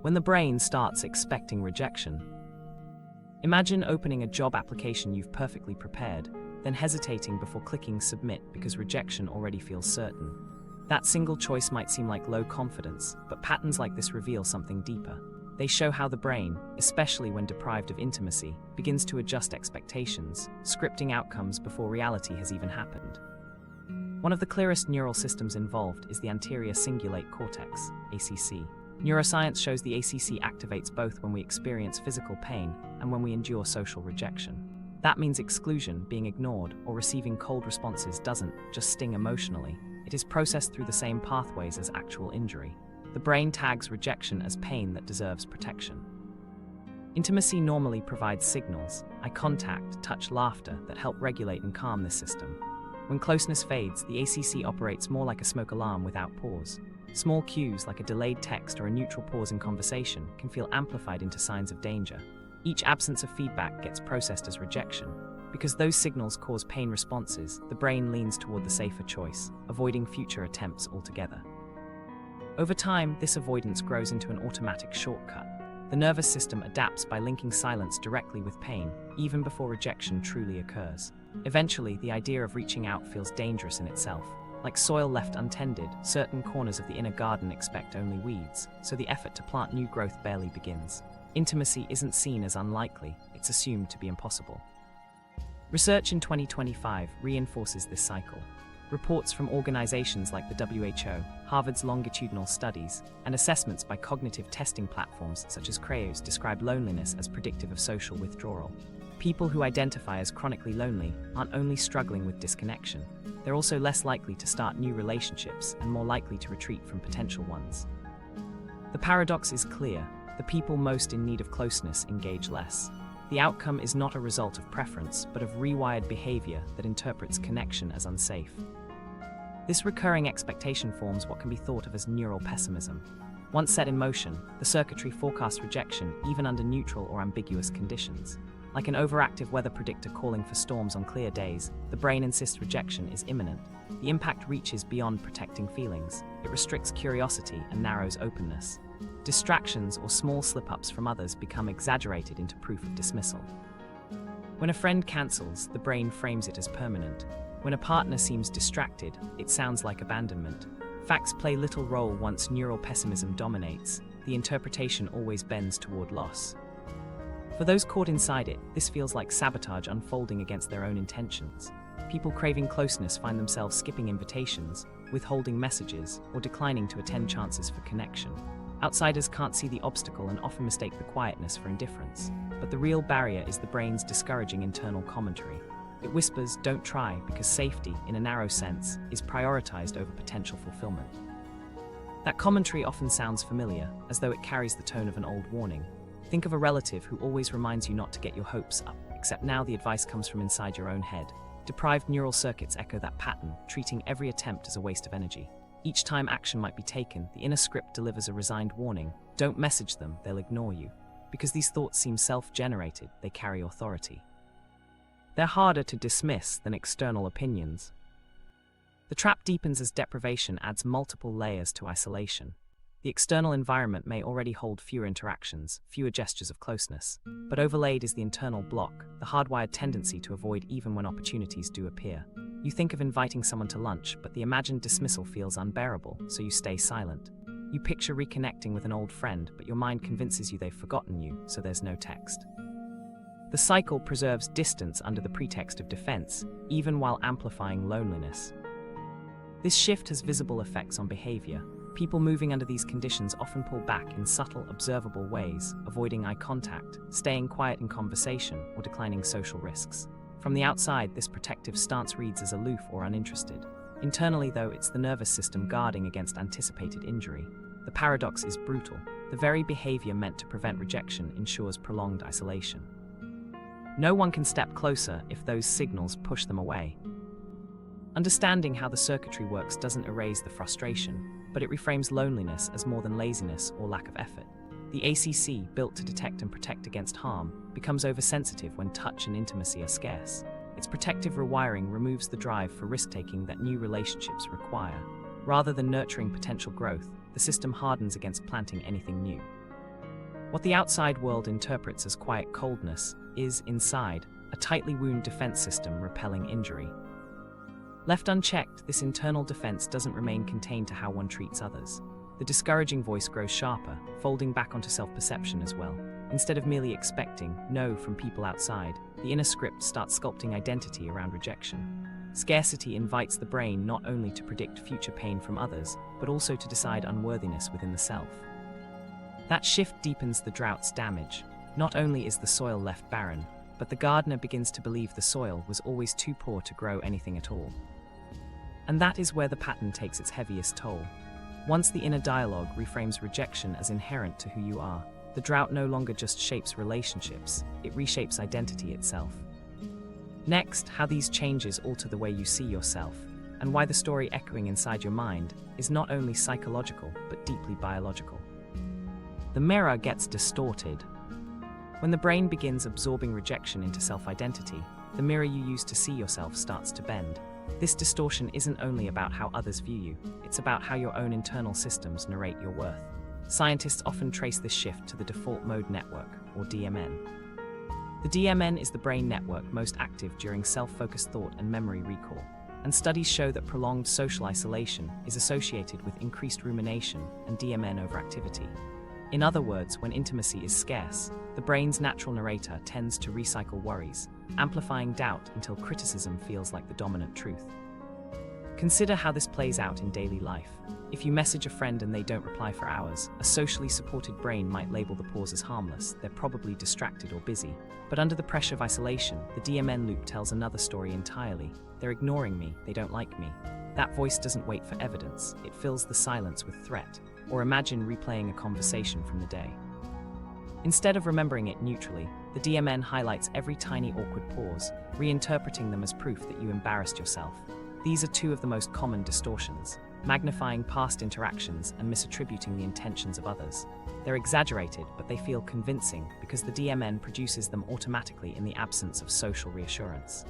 When the brain starts expecting rejection. Imagine opening a job application you've perfectly prepared, then hesitating before clicking submit because rejection already feels certain. That single choice might seem like low confidence, but patterns like this reveal something deeper. They show how the brain, especially when deprived of intimacy, begins to adjust expectations, scripting outcomes before reality has even happened. One of the clearest neural systems involved is the anterior cingulate cortex, ACC. Neuroscience shows the ACC activates both when we experience physical pain and when we endure social rejection. That means exclusion, being ignored, or receiving cold responses doesn't just sting emotionally. It is processed through the same pathways as actual injury. The brain tags rejection as pain that deserves protection. Intimacy normally provides signals, eye contact, touch, laughter, that help regulate and calm this system. When closeness fades, the ACC operates more like a smoke alarm without pause. Small cues like a delayed text or a neutral pause in conversation can feel amplified into signs of danger. Each absence of feedback gets processed as rejection. Because those signals cause pain responses, the brain leans toward the safer choice, avoiding future attempts altogether. Over time, this avoidance grows into an automatic shortcut. The nervous system adapts by linking silence directly with pain, even before rejection truly occurs. Eventually, the idea of reaching out feels dangerous in itself. Like soil left untended, certain corners of the inner garden expect only weeds, so the effort to plant new growth barely begins. Intimacy isn't seen as unlikely, it's assumed to be impossible. Research in 2025 reinforces this cycle. Reports from organizations like the WHO, Harvard's longitudinal studies, and assessments by cognitive testing platforms such as Craving describe loneliness as predictive of social withdrawal. People who identify as chronically lonely aren't only struggling with disconnection, they're also less likely to start new relationships and more likely to retreat from potential ones. The paradox is clear: the people most in need of closeness engage less. The outcome is not a result of preference, but of rewired behavior that interprets connection as unsafe. This recurring expectation forms what can be thought of as neural pessimism. Once set in motion, the circuitry forecasts rejection even under neutral or ambiguous conditions. Like an overactive weather predictor calling for storms on clear days, the brain insists rejection is imminent. The impact reaches beyond protecting feelings. It restricts curiosity and narrows openness. Distractions or small slip-ups from others become exaggerated into proof of dismissal. When a friend cancels, the brain frames it as permanent. When a partner seems distracted, it sounds like abandonment. Facts play little role once neural pessimism dominates. The interpretation always bends toward loss. For those caught inside it, this feels like sabotage unfolding against their own intentions. People craving closeness find themselves skipping invitations, withholding messages, or declining to attend chances for connection. Outsiders can't see the obstacle and often mistake the quietness for indifference. But the real barrier is the brain's discouraging internal commentary. It whispers, "Don't try," because safety, in a narrow sense, is prioritized over potential fulfillment. That commentary often sounds familiar, as though it carries the tone of an old warning. Think of a relative who always reminds you not to get your hopes up, except now the advice comes from inside your own head. Deprived neural circuits echo that pattern, treating every attempt as a waste of energy. Each time action might be taken, the inner script delivers a resigned warning. Don't message them, they'll ignore you. Because these thoughts seem self-generated, they carry authority. They're harder to dismiss than external opinions. The trap deepens as deprivation adds multiple layers to isolation. The external environment may already hold fewer interactions, fewer gestures of closeness, but overlaid is the internal block, the hardwired tendency to avoid even when opportunities do appear. You think of inviting someone to lunch, but the imagined dismissal feels unbearable, so you stay silent. You picture reconnecting with an old friend, but your mind convinces you they've forgotten you, so there's no text. The cycle preserves distance under the pretext of defense, even while amplifying loneliness. This shift has visible effects on behavior. People moving under these conditions often pull back in subtle, observable ways, avoiding eye contact, staying quiet in conversation, or declining social risks. From the outside, this protective stance reads as aloof or uninterested. Internally, though, it's the nervous system guarding against anticipated injury. The paradox is brutal. The very behavior meant to prevent rejection ensures prolonged isolation. No one can step closer if those signals push them away. Understanding how the circuitry works doesn't erase the frustration, but it reframes loneliness as more than laziness or lack of effort. The ACC, built to detect and protect against harm, becomes oversensitive when touch and intimacy are scarce. Its protective rewiring removes the drive for risk-taking that new relationships require. Rather than nurturing potential growth, the system hardens against planting anything new. What the outside world interprets as quiet coldness is, inside, a tightly wound defense system repelling injury. Left unchecked, this internal defense doesn't remain contained to how one treats others. The discouraging voice grows sharper, folding back onto self-perception as well. Instead of merely expecting no from people outside, the inner script starts sculpting identity around rejection. Scarcity invites the brain not only to predict future pain from others, but also to decide unworthiness within the self. That shift deepens the drought's damage. Not only is the soil left barren, but the gardener begins to believe the soil was always too poor to grow anything at all. And that is where the pattern takes its heaviest toll. Once the inner dialogue reframes rejection as inherent to who you are, the drought no longer just shapes relationships, it reshapes identity itself. Next, how these changes alter the way you see yourself, and why the story echoing inside your mind is not only psychological, but deeply biological. The mirror gets distorted. When the brain begins absorbing rejection into self-identity, the mirror you use to see yourself starts to bend. This distortion isn't only about how others view you, it's about how your own internal systems narrate your worth. Scientists often trace this shift to the default mode network, or DMN. The DMN is the brain network most active during self-focused thought and memory recall, and studies show that prolonged social isolation is associated with increased rumination and DMN overactivity. In other words, when intimacy is scarce, the brain's natural narrator tends to recycle worries, amplifying doubt until criticism feels like the dominant truth. Consider how this plays out in daily life. If you message a friend and they don't reply for hours, a socially supported brain might label the pause as harmless, they're probably distracted or busy. But under the pressure of isolation, the DMN loop tells another story entirely. They're ignoring me, they don't like me. That voice doesn't wait for evidence, it fills the silence with threat. Or imagine replaying a conversation from the day. Instead of remembering it neutrally, the DMN highlights every tiny awkward pause, reinterpreting them as proof that you embarrassed yourself. These are two of the most common distortions, magnifying past interactions and misattributing the intentions of others. They're exaggerated, but they feel convincing because the DMN produces them automatically in the absence of social reassurance.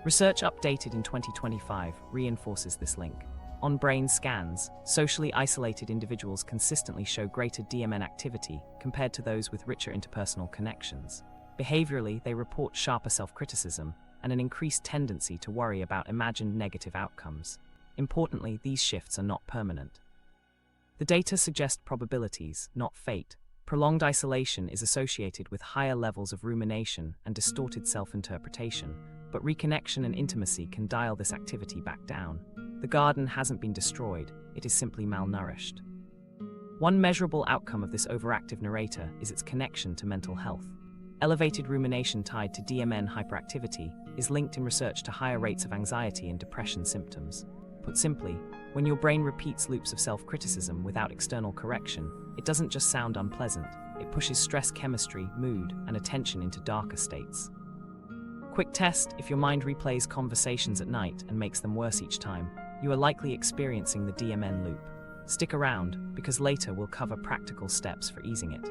Research updated in 2025 reinforces this link. On brain scans, socially isolated individuals consistently show greater DMN activity compared to those with richer interpersonal connections. Behaviorally, they report sharper self-criticism and an increased tendency to worry about imagined negative outcomes. Importantly, these shifts are not permanent. The data suggest probabilities, not fate. Prolonged isolation is associated with higher levels of rumination and distorted self-interpretation, but reconnection and intimacy can dial this activity back down. The garden hasn't been destroyed, it is simply malnourished. One measurable outcome of this overactive narrator is its connection to mental health. Elevated rumination tied to DMN hyperactivity is linked in research to higher rates of anxiety and depression symptoms. Put simply, when your brain repeats loops of self-criticism without external correction, it doesn't just sound unpleasant, it pushes stress chemistry, mood, and attention into darker states. Quick test: if your mind replays conversations at night and makes them worse each time, you are likely experiencing the DMN loop. Stick around, because later we'll cover practical steps for easing it.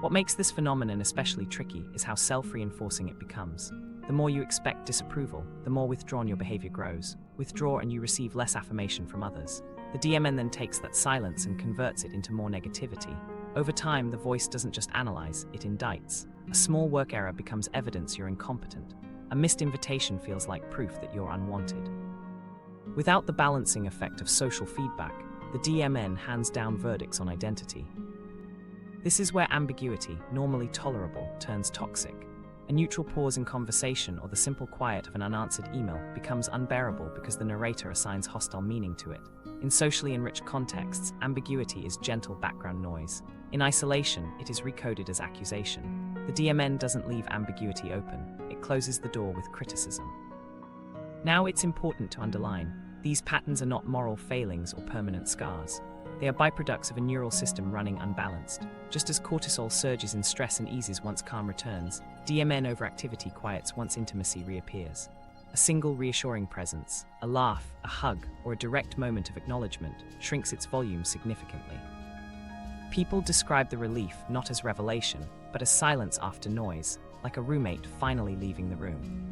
What makes this phenomenon especially tricky is how self-reinforcing it becomes. The more you expect disapproval, the more withdrawn your behavior grows. Withdraw and you receive less affirmation from others. The DMN then takes that silence and converts it into more negativity. Over time, the voice doesn't just analyze, it indicts. A small work error becomes evidence you're incompetent. A missed invitation feels like proof that you're unwanted. Without the balancing effect of social feedback, the DMN hands down verdicts on identity. This is where ambiguity, normally tolerable, turns toxic. A neutral pause in conversation or the simple quiet of an unanswered email becomes unbearable because the narrator assigns hostile meaning to it. In socially enriched contexts, ambiguity is gentle background noise. In isolation, it is recoded as accusation. The DMN doesn't leave ambiguity open, it closes the door with criticism. Now it's important to underline, these patterns are not moral failings or permanent scars. They are byproducts of a neural system running unbalanced. Just as cortisol surges in stress and eases once calm returns, DMN overactivity quiets once intimacy reappears. A single reassuring presence, a laugh, a hug, or a direct moment of acknowledgement shrinks its volume significantly. People describe the relief not as revelation, but as silence after noise, like a roommate finally leaving the room.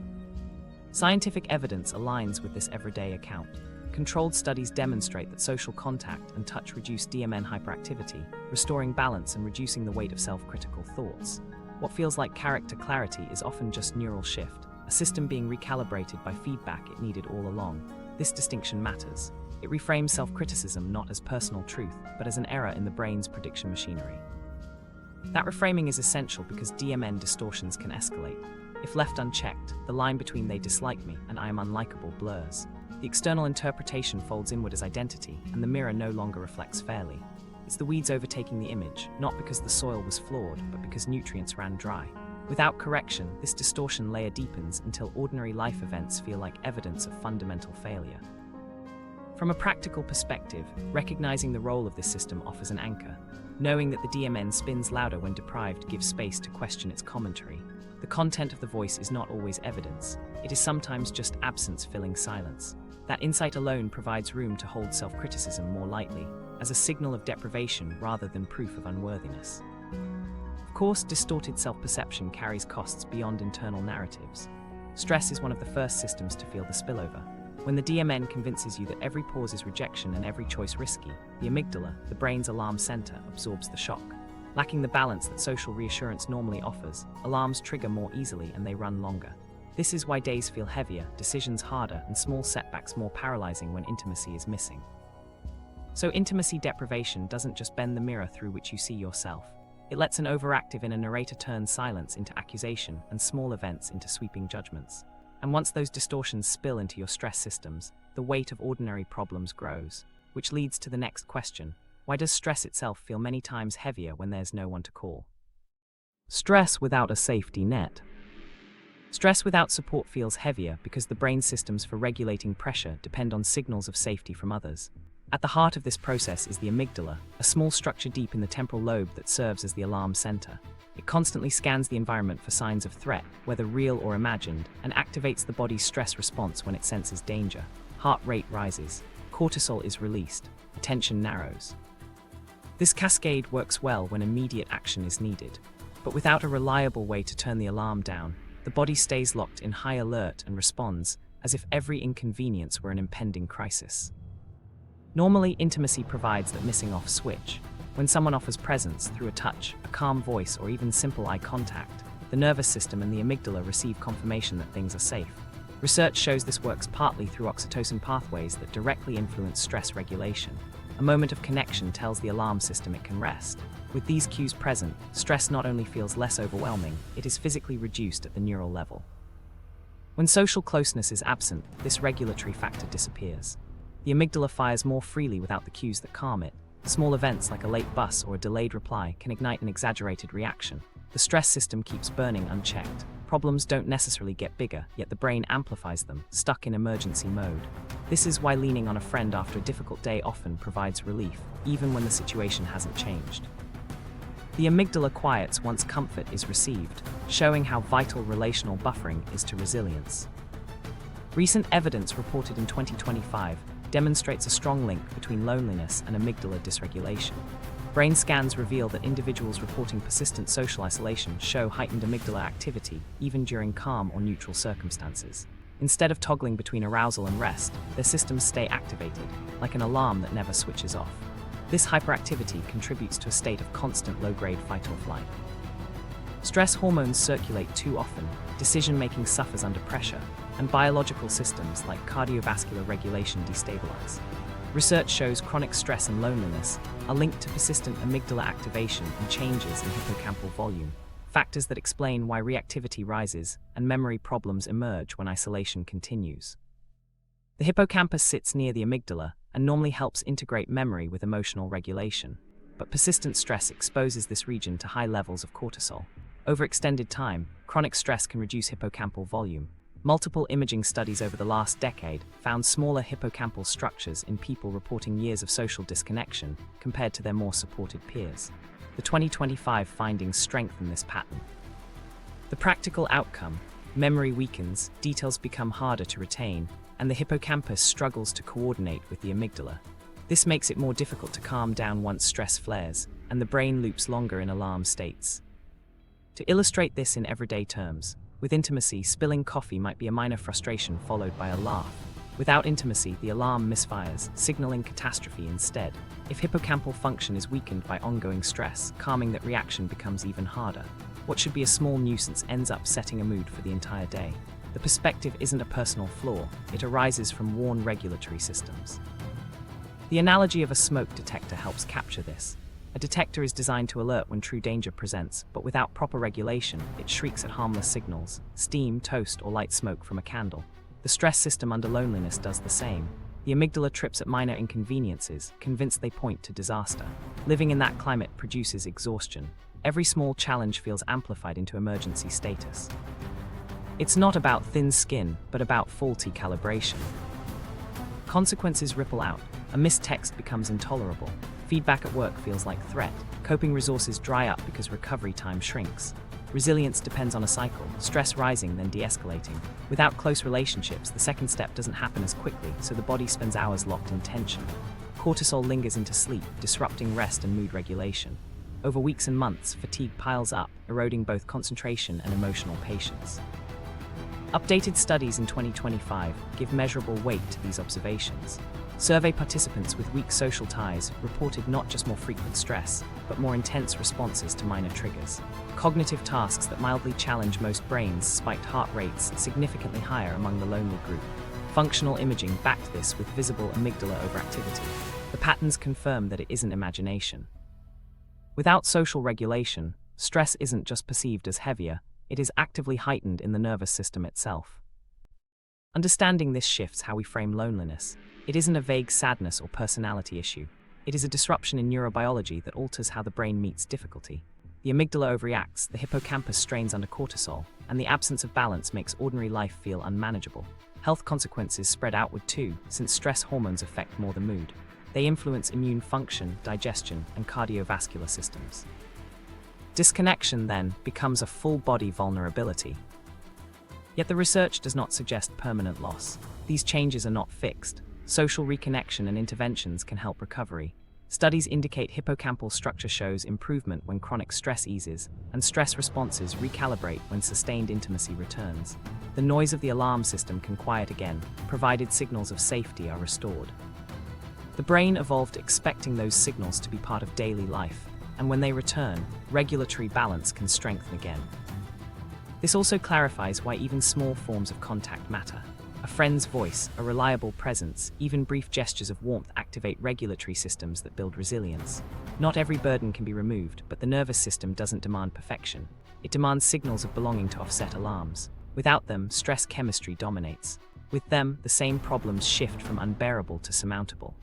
Scientific evidence aligns with this everyday account. controlled studies demonstrate that social contact and touch reduce DMN hyperactivity, restoring balance and reducing the weight of self-critical thoughts. What feels like character clarity is often just neural shift, a system being recalibrated by feedback it needed all along. This distinction matters. It reframes self-criticism not as personal truth, but as an error in the brain's prediction machinery. That reframing is essential because DMN distortions can escalate. If left unchecked, the line between "they dislike me" and "I am unlikable" blurs. The external interpretation folds inward as identity, and the mirror no longer reflects fairly. It's the weeds overtaking the image, not because the soil was flawed, but because nutrients ran dry. Without correction, this distortion layer deepens until ordinary life events feel like evidence of fundamental failure. From a practical perspective, recognizing the role of this system offers an anchor. Knowing that the DMN spins louder when deprived gives space to question its commentary. The content of the voice is not always evidence. It is sometimes just absence filling silence. That insight alone provides room to hold self-criticism more lightly, as a signal of deprivation rather than proof of unworthiness. Of course, distorted self-perception carries costs beyond internal narratives. Stress is one of the first systems to feel the spillover. When the DMN convinces you that every pause is rejection and every choice risky, the amygdala, the brain's alarm center, absorbs the shock. Lacking the balance that social reassurance normally offers, alarms trigger more easily and they run longer. This is why days feel heavier, decisions harder, and small setbacks more paralyzing when intimacy is missing. So intimacy deprivation doesn't just bend the mirror through which you see yourself. It lets an overactive inner narrator turn silence into accusation and small events into sweeping judgments. And once those distortions spill into your stress systems, the weight of ordinary problems grows, which leads to the next question. Why does stress itself feel many times heavier when there's no one to call? Stress without a safety net. Stress without support feels heavier because the brain systems for regulating pressure depend on signals of safety from others. At the heart of this process is the amygdala, a small structure deep in the temporal lobe that serves as the alarm center. It constantly scans the environment for signs of threat, whether real or imagined, and activates the body's stress response when it senses danger. Heart rate rises, cortisol is released, attention narrows. This cascade works well when immediate action is needed, but without a reliable way to turn the alarm down, the body stays locked in high alert and responds as if every inconvenience were an impending crisis. Normally, intimacy provides that missing off switch. When someone offers presence through a touch, a calm voice, or even simple eye contact, the nervous system and the amygdala receive confirmation that things are safe. Research shows this works partly through oxytocin pathways that directly influence stress regulation. A moment of connection tells the alarm system it can rest. With these cues present, stress not only feels less overwhelming, it is physically reduced at the neural level. When social closeness is absent, this regulatory factor disappears. The amygdala fires more freely without the cues that calm it. Small events like a late bus or a delayed reply can ignite an exaggerated reaction. The stress system keeps burning unchecked. Problems don't necessarily get bigger, yet the brain amplifies them, stuck in emergency mode. This is why leaning on a friend after a difficult day often provides relief, even when the situation hasn't changed. The amygdala quiets once comfort is received, showing how vital relational buffering is to resilience. Recent evidence reported in 2025 demonstrates a strong link between loneliness and amygdala dysregulation. Brain scans reveal that individuals reporting persistent social isolation show heightened amygdala activity even during calm or neutral circumstances. Instead of toggling between arousal and rest, their systems stay activated, like an alarm that never switches off. This hyperactivity contributes to a state of constant low-grade fight or flight. Stress hormones circulate too often, decision-making suffers under pressure, and biological systems like cardiovascular regulation destabilize. Research shows chronic stress and loneliness are linked to persistent amygdala activation and changes in hippocampal volume, factors that explain why reactivity rises and memory problems emerge when isolation continues. The hippocampus sits near the amygdala and normally helps integrate memory with emotional regulation, but persistent stress exposes this region to high levels of cortisol. Over extended time, chronic stress can reduce hippocampal volume. Multiple imaging studies over the last decade found smaller hippocampal structures in people reporting years of social disconnection compared to their more supported peers. The 2025 findings strengthen this pattern. The practical outcome: memory weakens, details become harder to retain, and the hippocampus struggles to coordinate with the amygdala. This makes it more difficult to calm down once stress flares, and the brain loops longer in alarm states. To illustrate this in everyday terms, with intimacy, spilling coffee might be a minor frustration followed by a laugh. Without intimacy, the alarm misfires, signaling catastrophe instead. If hippocampal function is weakened by ongoing stress, calming that reaction becomes even harder. What should be a small nuisance ends up setting a mood for the entire day. The perspective isn't a personal flaw, it arises from worn regulatory systems. The analogy of a smoke detector helps capture this. A detector is designed to alert when true danger presents, but without proper regulation, it shrieks at harmless signals, steam, toast, or light smoke from a candle. The stress system under loneliness does the same. The amygdala trips at minor inconveniences, convinced they point to disaster. Living in that climate produces exhaustion. Every small challenge feels amplified into emergency status. It's not about thin skin, but about faulty calibration. Consequences ripple out. A missed text becomes intolerable. Feedback at work feels like threat. Coping resources dry up because recovery time shrinks. Resilience depends on a cycle, stress rising then de-escalating. Without close relationships, the second step doesn't happen as quickly, so the body spends hours locked in tension. Cortisol lingers into sleep, disrupting rest and mood regulation. Over weeks and months, fatigue piles up, eroding both concentration and emotional patience. Updated studies in 2025 give measurable weight to these observations. Survey participants with weak social ties reported not just more frequent stress, but more intense responses to minor triggers. Cognitive tasks that mildly challenge most brains spiked heart rates significantly higher among the lonely group. Functional imaging backed this with visible amygdala overactivity. The patterns confirm that it isn't imagination. Without social regulation, stress isn't just perceived as heavier, it is actively heightened in the nervous system itself. Understanding this shifts how we frame loneliness. It isn't a vague sadness or personality issue. It is a disruption in neurobiology that alters how the brain meets difficulty. The amygdala overreacts, the hippocampus strains under cortisol, and the absence of balance makes ordinary life feel unmanageable. Health consequences spread outward too, since stress hormones affect more than mood. They influence immune function, digestion, and cardiovascular systems. Disconnection, then, becomes a full-body vulnerability. Yet the research does not suggest permanent loss. These changes are not fixed. Social reconnection and interventions can help recovery. Studies indicate hippocampal structure shows improvement when chronic stress eases, and stress responses recalibrate when sustained intimacy returns. The noise of the alarm system can quiet again, provided signals of safety are restored. The brain evolved expecting those signals to be part of daily life, and when they return, regulatory balance can strengthen again. This also clarifies why even small forms of contact matter. A friend's voice, a reliable presence, even brief gestures of warmth activate regulatory systems that build resilience. Not every burden can be removed, but the nervous system doesn't demand perfection. It demands signals of belonging to offset alarms. Without them, stress chemistry dominates. With them, the same problems shift from unbearable to surmountable.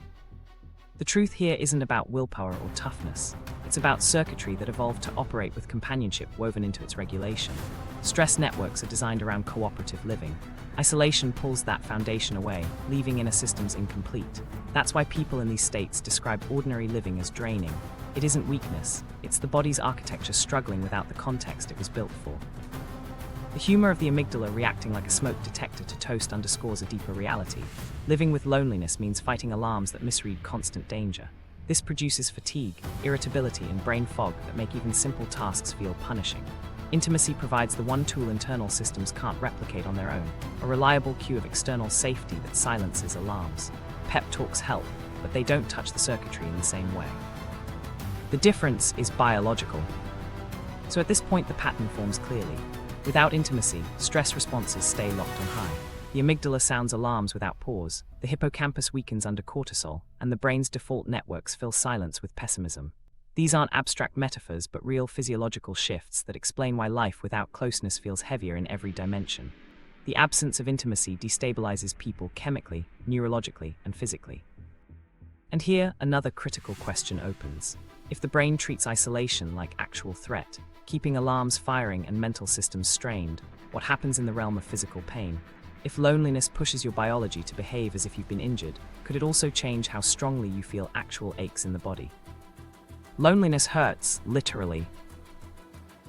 The truth here isn't about willpower or toughness. It's about circuitry that evolved to operate with companionship woven into its regulation. Stress networks are designed around cooperative living. Isolation pulls that foundation away, leaving inner systems incomplete. That's why people in these states describe ordinary living as draining. It isn't weakness, it's the body's architecture struggling without the context it was built for. The humor of the amygdala reacting like a smoke detector to toast underscores a deeper reality. Living with loneliness means fighting alarms that misread constant danger. This produces fatigue, irritability, and brain fog that make even simple tasks feel punishing. Intimacy provides the one tool internal systems can't replicate on their own, a reliable cue of external safety that silences alarms. Pep talks help, but they don't touch the circuitry in the same way. The difference is biological. So at this point, the pattern forms clearly. Without intimacy, stress responses stay locked on high. The amygdala sounds alarms without pause, the hippocampus weakens under cortisol, and the brain's default networks fill silence with pessimism. These aren't abstract metaphors, but real physiological shifts that explain why life without closeness feels heavier in every dimension. The absence of intimacy destabilizes people chemically, neurologically, and physically. And here, another critical question opens. If the brain treats isolation like actual threat, keeping alarms firing and mental systems strained, what happens in the realm of physical pain? If loneliness pushes your biology to behave as if you've been injured, could it also change how strongly you feel actual aches in the body? Loneliness hurts, literally.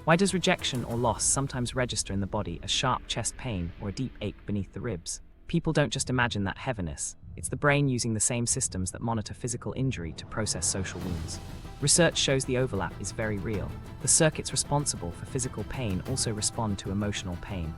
Why does rejection or loss sometimes register in the body as sharp chest pain or a deep ache beneath the ribs? People don't just imagine that heaviness. It's the brain using the same systems that monitor physical injury to process social wounds. Research shows the overlap is very real. The circuits responsible for physical pain also respond to emotional pain.